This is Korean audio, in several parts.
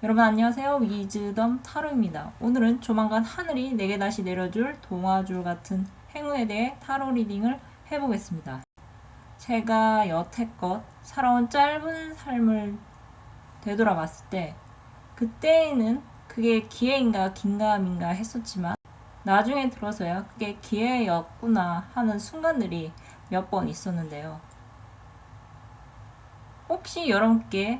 여러분 안녕하세요. 위즈덤 타로입니다. 오늘은 조만간 하늘이 내게 다시 내려줄 동화줄 같은 행운에 대해 타로 리딩을 해보겠습니다. 제가 여태껏 살아온 짧은 삶을 되돌아봤을 때 그때에는 그게 기회인가 긴가민가 했었지만 나중에 들어서야 그게 기회였구나 하는 순간들이 몇 번 있었는데요. 혹시 여러분께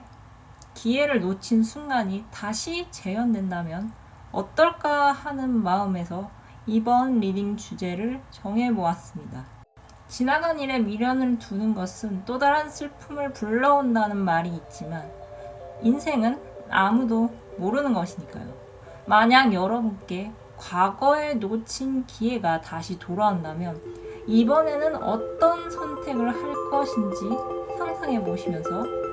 기회를 놓친 순간이 다시 재현된다면 어떨까 하는 마음에서 이번 리딩 주제를 정해보았습니다. 지나간 일에 미련을 두는 것은 또 다른 슬픔을 불러온다는 말이 있지만 인생은 아무도 모르는 것이니까요. 만약 여러분께 과거에 놓친 기회가 다시 돌아온다면 이번에는 어떤 선택을 할 것인지 상상해 보시면서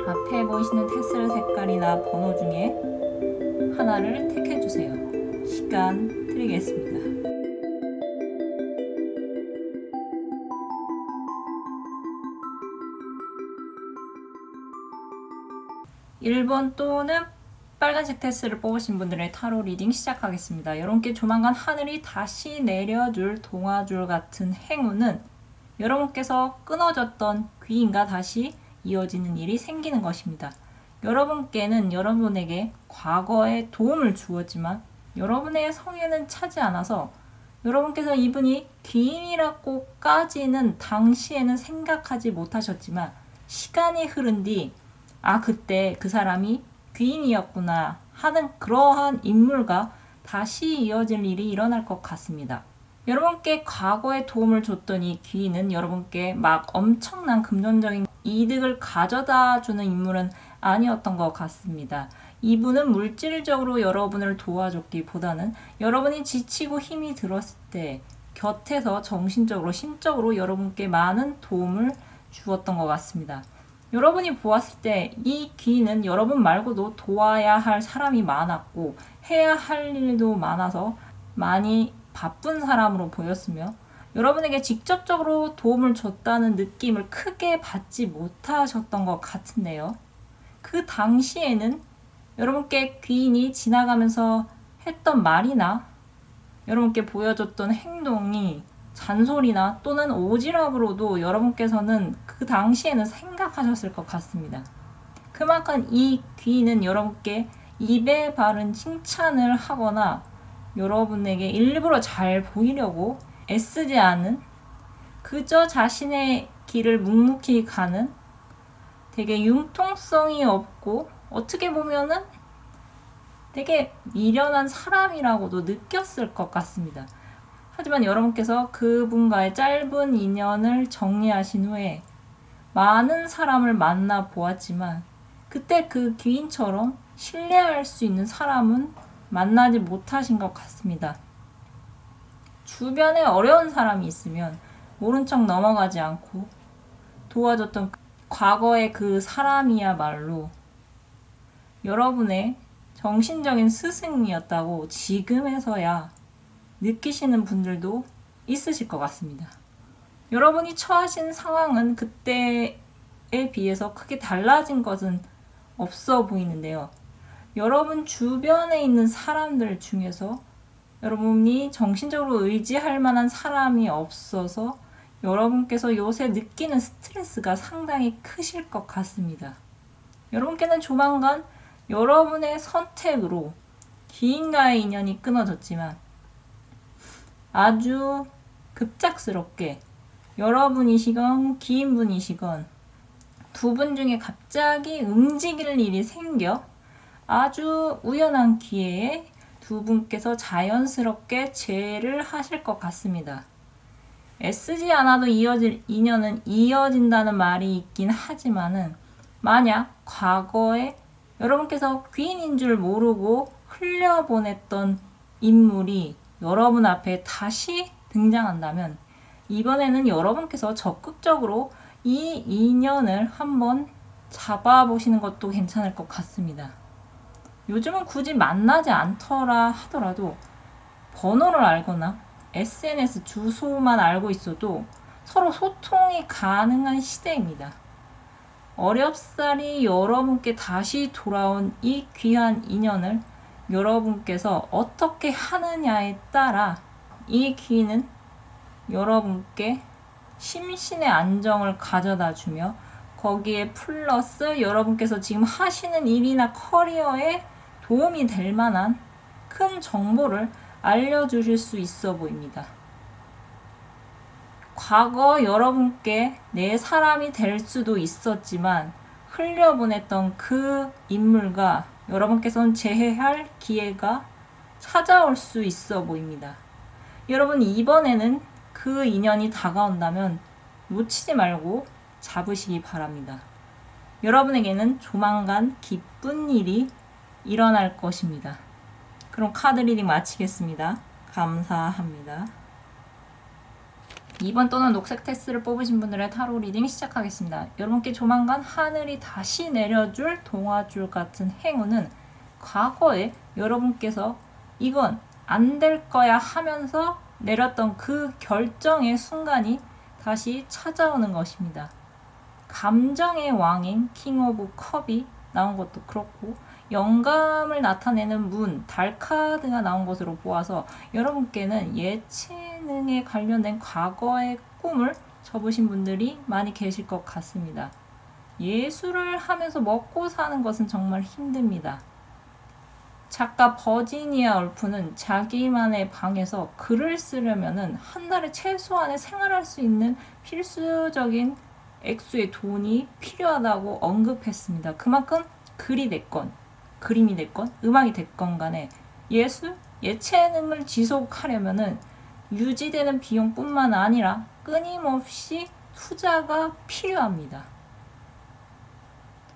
앞에 보이시는 테슬 색깔이나 번호 중에 하나를 택해주세요. 시간 드리겠습니다. 1번 또는 빨간색 테슬을 뽑으신 분들의 타로 리딩 시작하겠습니다. 여러분께 조만간 하늘이 다시 내려줄 동화줄 같은 행운은 여러분께서 끊어졌던 귀인과 다시 이어지는 일이 생기는 것입니다. 여러분께는 여러분에게 과거에 도움을 주었지만 여러분의 성에는 차지 않아서 여러분께서 이분이 귀인이라고까지는 당시에는 생각하지 못하셨지만 시간이 흐른 뒤 그때 그 사람이 귀인이었구나 하는 그러한 인물과 다시 이어질 일이 일어날 것 같습니다. 여러분께 과거에 도움을 줬던 이 귀인은 여러분께 막 엄청난 금전적인 이득을 가져다 주는 인물은 아니었던 것 같습니다. 이분은 물질적으로 여러분을 도와줬기보다는 여러분이 지치고 힘이 들었을 때 곁에서 정신적으로, 심적으로 여러분께 많은 도움을 주었던 것 같습니다. 여러분이 보았을 때 이 귀인은 여러분 말고도 도와야 할 사람이 많았고 해야 할 일도 많아서 많이 바쁜 사람으로 보였으며 여러분에게 직접적으로 도움을 줬다는 느낌을 크게 받지 못하셨던 것 같은데요. 그 당시에는 여러분께 귀인이 지나가면서 했던 말이나 여러분께 보여줬던 행동이 잔소리나 또는 오지랖으로도 여러분께서는 그 당시에는 생각하셨을 것 같습니다. 그만큼 이 귀인은 여러분께 입에 바른 칭찬을 하거나 여러분에게 일부러 잘 보이려고 애쓰지 않은, 그저 자신의 길을 묵묵히 가는 되게 융통성이 없고 어떻게 보면은 되게 미련한 사람이라고도 느꼈을 것 같습니다. 하지만 여러분께서 그분과의 짧은 인연을 정리하신 후에 많은 사람을 만나 보았지만 그때 그 귀인처럼 신뢰할 수 있는 사람은 만나지 못하신 것 같습니다. 주변에 어려운 사람이 있으면 모른 척 넘어가지 않고 도와줬던 과거의 그 사람이야말로 여러분의 정신적인 스승이었다고 지금에서야 느끼시는 분들도 있으실 것 같습니다. 여러분이 처하신 상황은 그때에 비해서 크게 달라진 것은 없어 보이는데요. 여러분 주변에 있는 사람들 중에서 여러분이 정신적으로 의지할 만한 사람이 없어서 여러분께서 요새 느끼는 스트레스가 상당히 크실 것 같습니다. 여러분께는 조만간 여러분의 선택으로 기인과의 인연이 끊어졌지만 아주 급작스럽게 여러분이시건 기인분이시건 두 분 중에 갑자기 움직일 일이 생겨 아주 우연한 기회에 두 분께서 자연스럽게 재회를 하실 것 같습니다. 애쓰지 않아도 이어질 인연은 이어진다는 말이 있긴 하지만은 만약 과거에 여러분께서 귀인인 줄 모르고 흘려보냈던 인물이 여러분 앞에 다시 등장한다면 이번에는 여러분께서 적극적으로 이 인연을 한번 잡아보시는 것도 괜찮을 것 같습니다. 요즘은 굳이 만나지 않더라 하더라도 번호를 알거나 SNS 주소만 알고 있어도 서로 소통이 가능한 시대입니다. 어렵사리 여러분께 다시 돌아온 이 귀한 인연을 여러분께서 어떻게 하느냐에 따라 이 귀는 여러분께 심신의 안정을 가져다 주며 거기에 플러스 여러분께서 지금 하시는 일이나 커리어에 도움이 될 만한 큰 정보를 알려주실 수 있어 보입니다. 과거 여러분께 내 사람이 될 수도 있었지만 흘려보냈던 그 인물과 여러분께서는 재회할 기회가 찾아올 수 있어 보입니다. 여러분 이번에는 그 인연이 다가온다면 놓치지 말고 잡으시기 바랍니다. 여러분에게는 조만간 기쁜 일이 일어날 것입니다. 그럼 카드 리딩 마치겠습니다. 감사합니다. 2번 또는 녹색 테스를 뽑으신 분들의 타로 리딩 시작하겠습니다. 여러분께 조만간 하늘이 다시 내려줄 동화줄 같은 행운은 과거에 여러분께서 이건 안 될 거야 하면서 내렸던 그 결정의 순간이 다시 찾아오는 것입니다. 감정의 왕인 킹 오브 컵이 나온 것도 그렇고 영감을 나타내는 문, 달 카드가 나온 것으로 보아서 여러분께는 예체능에 관련된 과거의 꿈을 접으신 분들이 많이 계실 것 같습니다. 예술을 하면서 먹고 사는 것은 정말 힘듭니다. 작가 버지니아 울프는 자기만의 방에서 글을 쓰려면 한 달에 최소한의 생활할 수 있는 필수적인 액수의 돈이 필요하다고 언급했습니다. 그만큼 글이 됐건 그림이 됐건 음악이 됐건 간에 예체능을 지속하려면 유지되는 비용뿐만 아니라 끊임없이 투자가 필요합니다.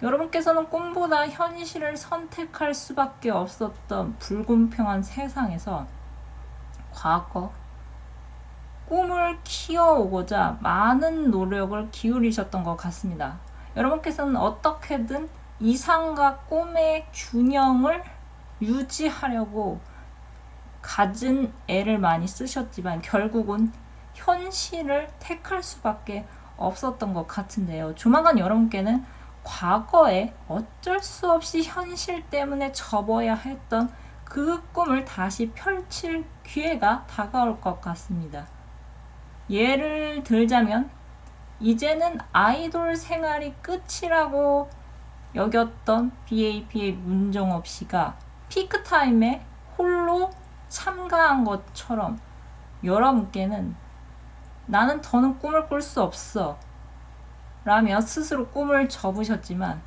여러분께서는 꿈보다 현실을 선택할 수밖에 없었던 불공평한 세상에서 과거 꿈을 키워오고자 많은 노력을 기울이셨던 것 같습니다. 여러분께서는 어떻게든 이상과 꿈의 균형을 유지하려고 갖은 애를 많이 쓰셨지만 결국은 현실을 택할 수밖에 없었던 것 같은데요. 조만간 여러분께는 과거에 어쩔 수 없이 현실 때문에 접어야 했던 그 꿈을 다시 펼칠 기회가 다가올 것 같습니다. 예를 들자면 이제는 아이돌 생활이 끝이라고 여겼던 BAP의 문정업 씨가 피크타임에 홀로 참가한 것처럼 여러분께는 나는 더는 꿈을 꿀 수 없어 라며 스스로 꿈을 접으셨지만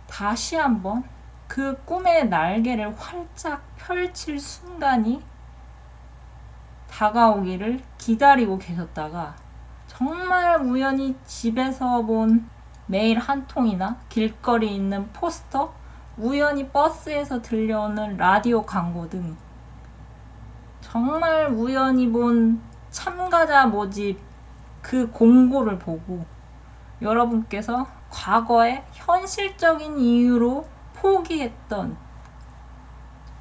다시 한번 그 꿈의 날개를 활짝 펼칠 순간이 다가오기를 기다리고 계셨다가 정말 우연히 집에서 본 메일 한 통이나 길거리에 있는 포스터, 우연히 버스에서 들려오는 라디오 광고 등 정말 우연히 본 참가자 모집 그 공고를 보고 여러분께서 과거에 현실적인 이유로 포기했던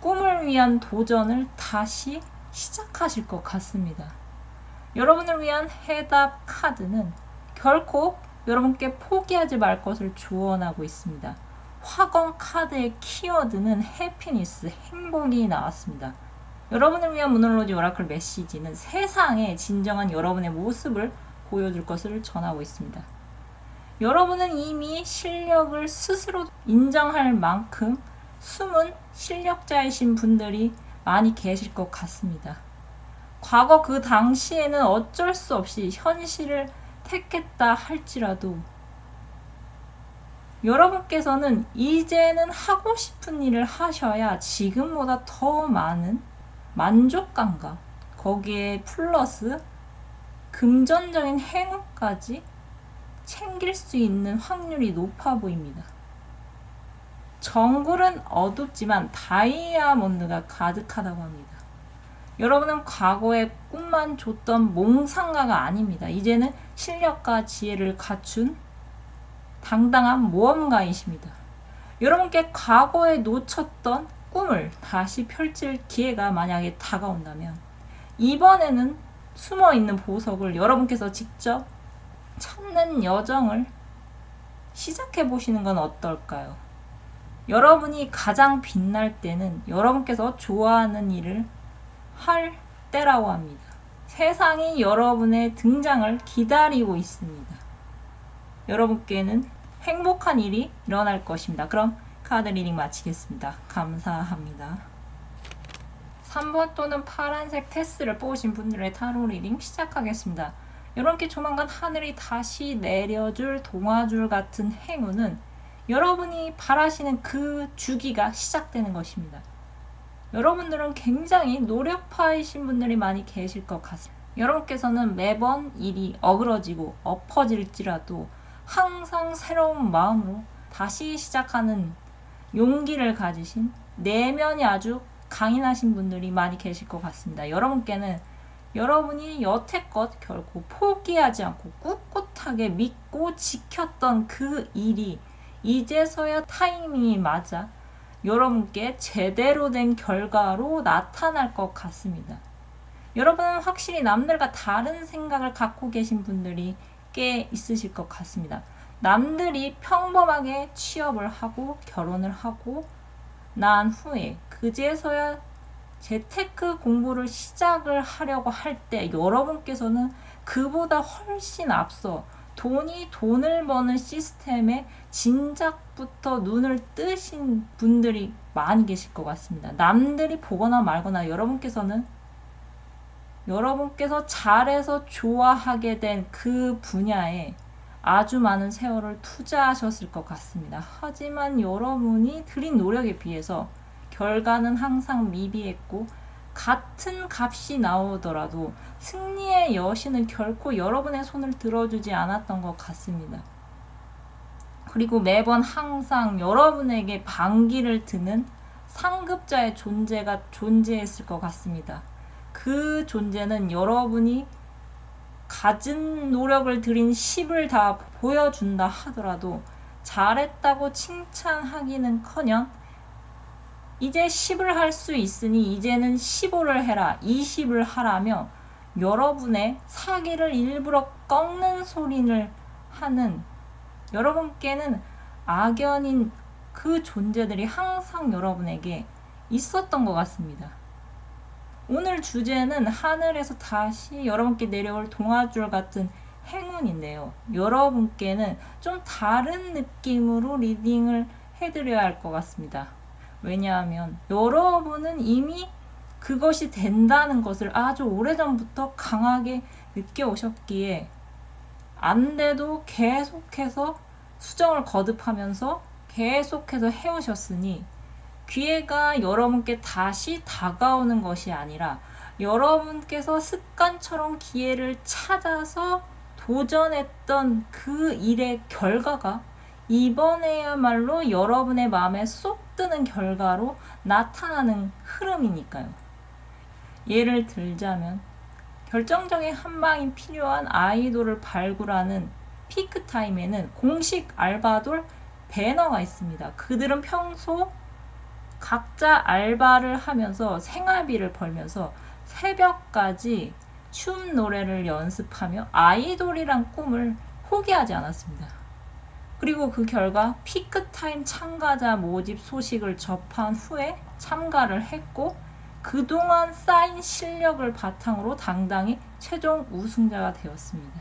꿈을 위한 도전을 다시 시작하실 것 같습니다. 여러분을 위한 해답 카드는 결코 여러분께 포기하지 말 것을 조언하고 있습니다. 화건 카드의 키워드는 해피니스, 행복이 나왔습니다. 여러분을 위한 문홀로지 오라클 메시지는 세상에 진정한 여러분의 모습을 보여줄 것을 전하고 있습니다. 여러분은 이미 실력을 스스로 인정할 만큼 숨은 실력자이신 분들이 많이 계실 것 같습니다. 과거 그 당시에는 어쩔 수 없이 현실을 택했다 할지라도 여러분께서는 이제는 하고 싶은 일을 하셔야 지금보다 더 많은 만족감과 거기에 플러스 금전적인 행운까지 챙길 수 있는 확률이 높아 보입니다. 정글은 어둡지만 다이아몬드가 가득하다고 합니다. 여러분은 과거에 꿈만 줬던 몽상가가 아닙니다. 이제는 실력과 지혜를 갖춘 당당한 모험가이십니다. 여러분께 과거에 놓쳤던 꿈을 다시 펼칠 기회가 만약에 다가온다면 이번에는 숨어있는 보석을 여러분께서 직접 찾는 여정을 시작해 보시는 건 어떨까요? 여러분이 가장 빛날 때는 여러분께서 좋아하는 일을 할 때라고 합니다. 세상이 여러분의 등장을 기다리고 있습니다. 여러분께는 행복한 일이 일어날 것입니다. 그럼 카드 리딩 마치겠습니다. 감사합니다. 3번 또는 파란색 테스를 뽑으신 분들의 타로 리딩 시작하겠습니다. 여러분께 조만간 하늘이 다시 내려줄 동화줄 같은 행운은 여러분이 바라시는 그 주기가 시작되는 것입니다. 여러분들은 굉장히 노력파이신 분들이 많이 계실 것 같습니다. 여러분께서는 매번 일이 어그러지고 엎어질지라도 항상 새로운 마음으로 다시 시작하는 용기를 가지신 내면이 아주 강인하신 분들이 많이 계실 것 같습니다. 여러분께는 여러분이 여태껏 결코 포기하지 않고 꿋꿋하게 믿고 지켰던 그 일이 이제서야 타이밍이 맞아 여러분께 제대로 된 결과로 나타날 것 같습니다. 여러분은 확실히 남들과 다른 생각을 갖고 계신 분들이 꽤 있으실 것 같습니다. 남들이 평범하게 취업을 하고 결혼을 하고 난 후에 그제서야 재테크 공부를 시작을 하려고 할 때 여러분께서는 그보다 훨씬 앞서 돈을 버는 시스템에 진작부터 눈을 뜨신 분들이 많이 계실 것 같습니다. 남들이 보거나 말거나 여러분께서 잘해서 좋아하게 된 그 분야에 아주 많은 세월을 투자하셨을 것 같습니다. 하지만 여러분이 들인 노력에 비해서 결과는 항상 미비했고 같은 값이 나오더라도 승리의 여신은 결코 여러분의 손을 들어주지 않았던 것 같습니다. 그리고 매번 항상 여러분에게 반기를 드는 상급자의 존재가 존재했을 것 같습니다. 그 존재는 여러분이 갖은 노력을 들인 10을 다 보여준다 하더라도 잘했다고 칭찬하기는커녕 이제 10을 할 수 있으니 이제는 15를 해라, 20을 하라며 여러분의 사기를 일부러 꺾는 소리를 하는 여러분께는 악연인 그 존재들이 항상 여러분에게 있었던 것 같습니다. 오늘 주제는 하늘에서 다시 여러분께 내려올 동화줄 같은 행운인데요. 여러분께는 좀 다른 느낌으로 리딩을 해드려야 할 것 같습니다. 왜냐하면 여러분은 이미 그것이 된다는 것을 아주 오래전부터 강하게 느껴오셨기에 안 돼도 계속해서 수정을 거듭하면서 계속해서 해오셨으니 기회가 여러분께 다시 다가오는 것이 아니라 여러분께서 습관처럼 기회를 찾아서 도전했던 그 일의 결과가 이번에야말로 여러분의 마음에 쏙 드는 결과로 나타나는 흐름이니까요. 예를 들자면 결정적인 한 방이 필요한 아이돌을 발굴하는 피크타임에는 공식 알바돌 배너가 있습니다. 그들은 평소 각자 알바를 하면서 생활비를 벌면서 새벽까지 춤 노래를 연습하며 아이돌이란 꿈을 포기하지 않았습니다. 그리고 그 결과 피크타임 참가자 모집 소식을 접한 후에 참가를 했고 그동안 쌓인 실력을 바탕으로 당당히 최종 우승자가 되었습니다.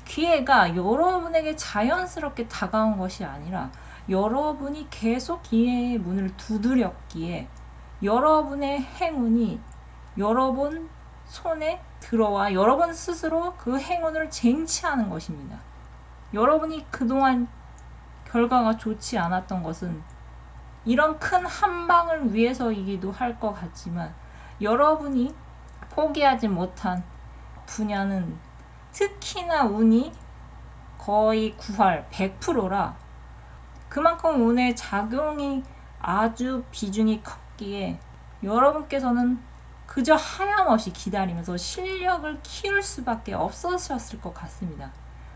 기회가 여러분에게 자연스럽게 다가온 것이 아니라 여러분이 계속 기회의 문을 두드렸기에 여러분의 행운이 여러분 손에 들어와 여러분 스스로 그 행운을 쟁취하는 것입니다. 여러분이 그동안 결과가 좋지 않았던 것은 이런 큰 한방을 위해서이기도 할 것 같지만 여러분이 포기하지 못한 분야는 특히나 운이 거의 9할 100%라 그만큼 운의 작용이 아주 비중이 컸기에 여러분께서는 그저 하염없이 기다리면서 실력을 키울 수밖에 없으셨을 것 같습니다.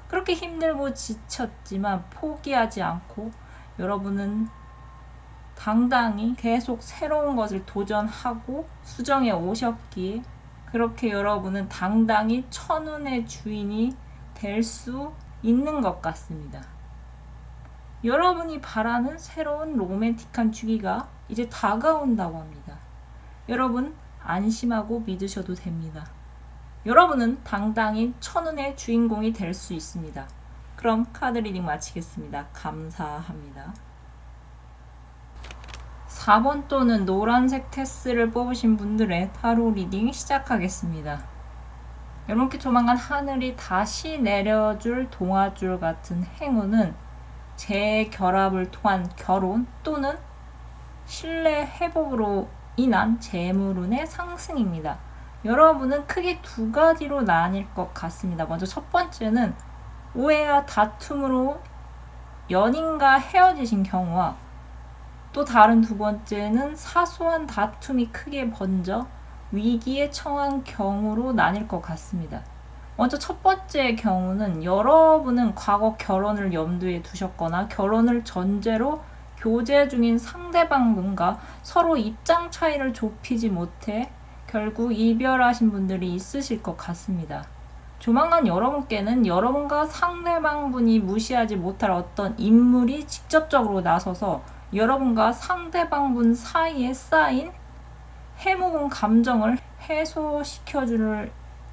그렇게 힘들고 지쳤지만 포기하지 않고 여러분은 당당히 계속 새로운 것을 도전하고 수정해 오셨기에 그렇게 여러분은 당당히 천운의 주인이 될 수 있는 것 같습니다. 여러분이 바라는 새로운 로맨틱한 주기가 이제 다가온다고 합니다. 여러분 안심하고 믿으셔도 됩니다. 여러분은 당당히 천운의 주인공이 될 수 있습니다. 그럼 카드 리딩 마치겠습니다. 감사합니다. 4번 또는 노란색 테스를 뽑으신 분들의 타로 리딩 시작하겠습니다. 여러분께 조만간 하늘이 다시 내려줄 동아줄 같은 행운은 재결합을 통한 결혼 또는 신뢰 회복으로 인한 재물운의 상승입니다. 여러분은 크게 두 가지로 나뉠 것 같습니다. 먼저 첫 번째는 오해와 다툼으로 연인과 헤어지신 경우와 또 다른 두 번째는 사소한 다툼이 크게 번져 위기에 처한 경우로 나뉠 것 같습니다. 먼저 첫 번째 경우는 여러분은 과거 결혼을 염두에 두셨거나 결혼을 전제로 교제 중인 상대방분과 서로 입장 차이를 좁히지 못해 결국 이별하신 분들이 있으실 것 같습니다. 조만간 여러분께는 여러분과 상대방분이 무시하지 못할 어떤 인물이 직접적으로 나서서 여러분과 상대방분 사이에 쌓인 해묵은 감정을 해소시켜줄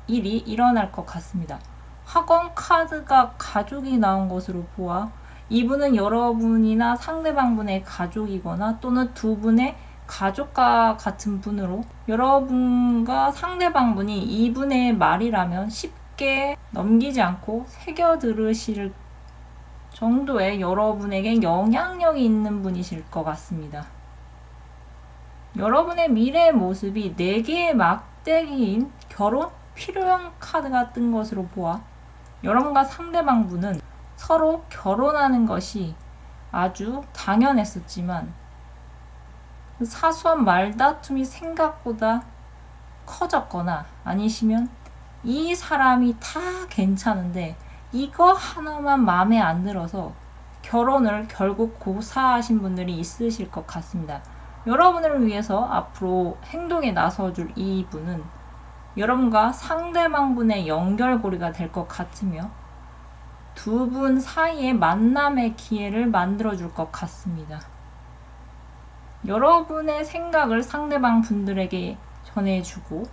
일이 일어날 것 같습니다. 학원 카드가 가족이 나온 것으로 보아 이분은 여러분이나 상대방분의 가족이거나 또는 두 분의 가족과 같은 분으로 여러분과 상대방분이 이분의 말이라면 쉽게 넘기지 않고 새겨 들으실 정도의 여러분에게 영향력이 있는 분이실 것 같습니다. 여러분의 미래의 모습이 4개의 막대기인 결혼 필요형 카드가 뜬 것으로 보아 여러분과 상대방분은 서로 결혼하는 것이 아주 당연했었지만 사소한 말다툼이 생각보다 커졌거나 아니시면 이 사람이 다 괜찮은데 이거 하나만 마음에 안 들어서 결혼을 결국 고사하신 분들이 있으실 것 같습니다. 여러분을 위해서 앞으로 행동에 나서줄 이분은 여러분과 상대방분의 연결고리가 될 것 같으며 두 분 사이에 만남의 기회를 만들어줄 것 같습니다. 여러분의 생각을 상대방 분들에게 전해주고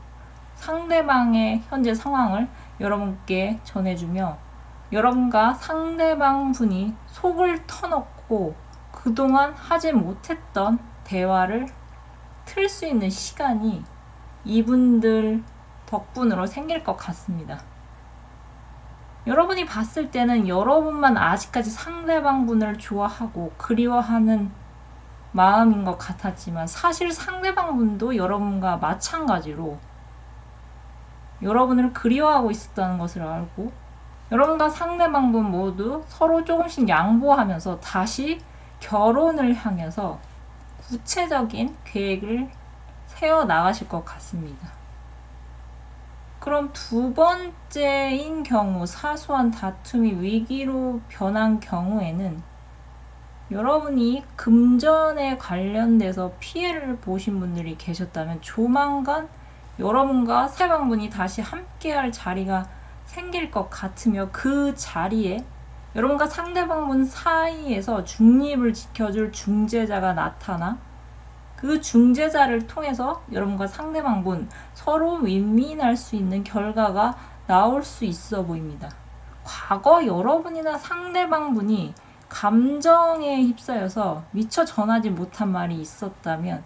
상대방의 현재 상황을 여러분께 전해주며 여러분과 상대방 분이 속을 터놓고 그동안 하지 못했던 대화를 틀 수 있는 시간이 이분들 덕분으로 생길 것 같습니다. 여러분이 봤을 때는 여러분만 아직까지 상대방 분을 좋아하고 그리워하는 마음인 것 같았지만 사실 상대방 분도 여러분과 마찬가지로 여러분을 그리워하고 있었다는 것을 알고 여러분과 상대방 분 모두 서로 조금씩 양보하면서 다시 결혼을 향해서 구체적인 계획을 세워 나가실 것 같습니다. 그럼 두 번째인 경우 사소한 다툼이 위기로 변한 경우에는 여러분이 금전에 관련돼서 피해를 보신 분들이 계셨다면 조만간 여러분과 상대방분이 다시 함께할 자리가 생길 것 같으며 그 자리에 여러분과 상대방분 사이에서 중립을 지켜줄 중재자가 나타나 그 중재자를 통해서 여러분과 상대방분 서로 윈윈할 수 있는 결과가 나올 수 있어 보입니다. 과거 여러분이나 상대방분이 감정에 휩싸여서 미처 전하지 못한 말이 있었다면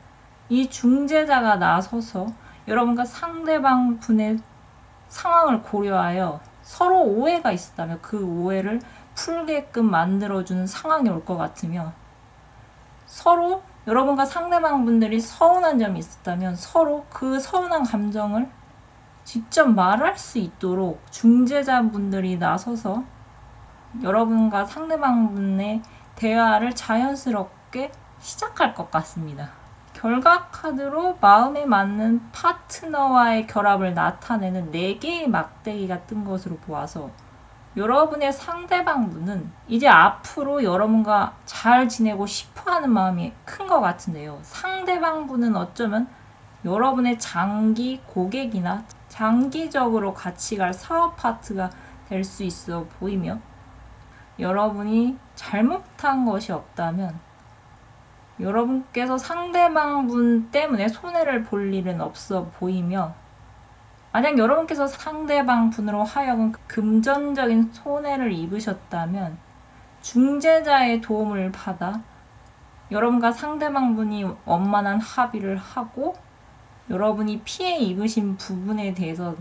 이 중재자가 나서서 여러분과 상대방 분의 상황을 고려하여 서로 오해가 있었다면 그 오해를 풀게끔 만들어주는 상황이 올 것 같으며 서로 여러분과 상대방 분들이 서운한 점이 있었다면 서로 그 서운한 감정을 직접 말할 수 있도록 중재자분들이 나서서 여러분과 상대방분의 대화를 자연스럽게 시작할 것 같습니다. 결과 카드로 마음에 맞는 파트너와의 결합을 나타내는 4개의 막대기가 뜬 것으로 보아서 여러분의 상대방분은 이제 앞으로 여러분과 잘 지내고 싶어하는 마음이 큰 것 같은데요. 상대방분은 어쩌면 여러분의 장기 고객이나 장기적으로 같이 갈 사업 파트가 될 수 있어 보이며 여러분이 잘못한 것이 없다면 여러분께서 상대방 분 때문에 손해를 볼 일은 없어 보이며, 만약 여러분께서 상대방 분으로 하여금 금전적인 손해를 입으셨다면 중재자의 도움을 받아 여러분과 상대방 분이 원만한 합의를 하고 여러분이 피해 입으신 부분에 대해서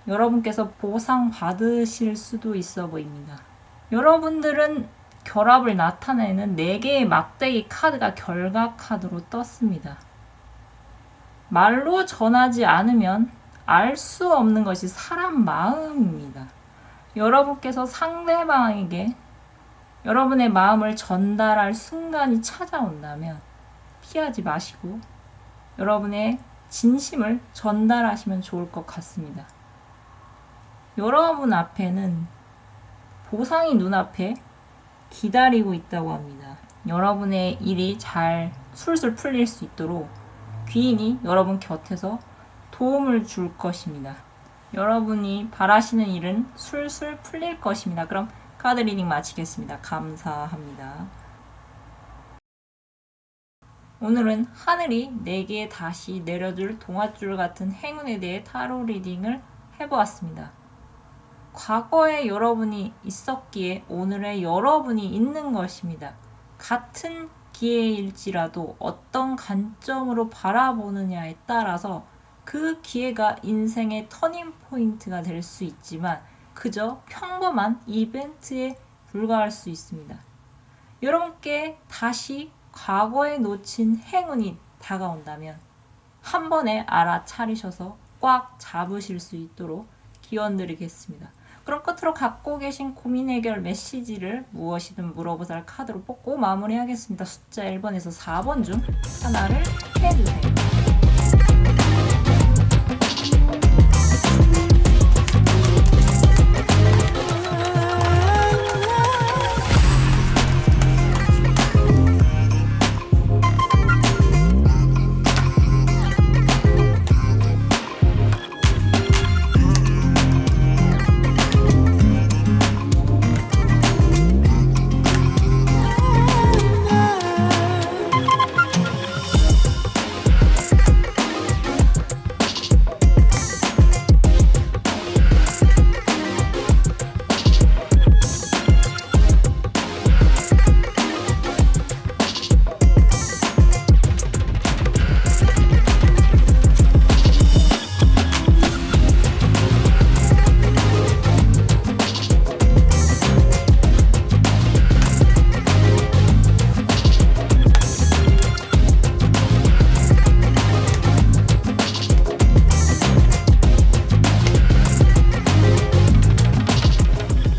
여러분께서 보상받으실 수도 있어 보입니다. 여러분들은 결합을 나타내는 4개의 막대기 카드가 결과 카드로 떴습니다. 말로 전하지 않으면 알 수 없는 것이 사람 마음입니다. 여러분께서 상대방에게 여러분의 마음을 전달할 순간이 찾아온다면 피하지 마시고 여러분의 진심을 전달하시면 좋을 것 같습니다. 여러분 앞에는 보상이 눈앞에 기다리고 있다고 합니다. 여러분의 일이 잘 술술 풀릴 수 있도록 귀인이 여러분 곁에서 도움을 줄 것입니다. 여러분이 바라시는 일은 술술 풀릴 것입니다. 그럼 카드 리딩 마치겠습니다. 감사합니다. 오늘은 하늘이 내게 다시 내려줄 동아줄 같은 행운에 대해 타로 리딩을 해보았습니다. 과거에 여러분이 있었기에 오늘의 여러분이 있는 것입니다. 같은 기회일지라도 어떤 관점으로 바라보느냐에 따라서 그 기회가 인생의 터닝 포인트가 될 수 있지만 그저 평범한 이벤트에 불과할 수 있습니다. 여러분께 다시 과거에 놓친 행운이 다가온다면 한 번에 알아차리셔서 꽉 잡으실 수 있도록 기원드리겠습니다. 그럼 끝으로 갖고 계신 고민 해결 메시지를 무엇이든 물어보살 카드로 뽑고 마무리하겠습니다. 숫자 1번에서 4번 중 하나를 해주세요.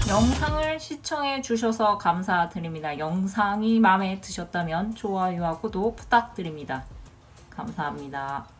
영상을 시청해 주셔서 감사드립니다. 영상이 마음에 드셨다면 좋아요와 구독 부탁드립니다. 감사합니다.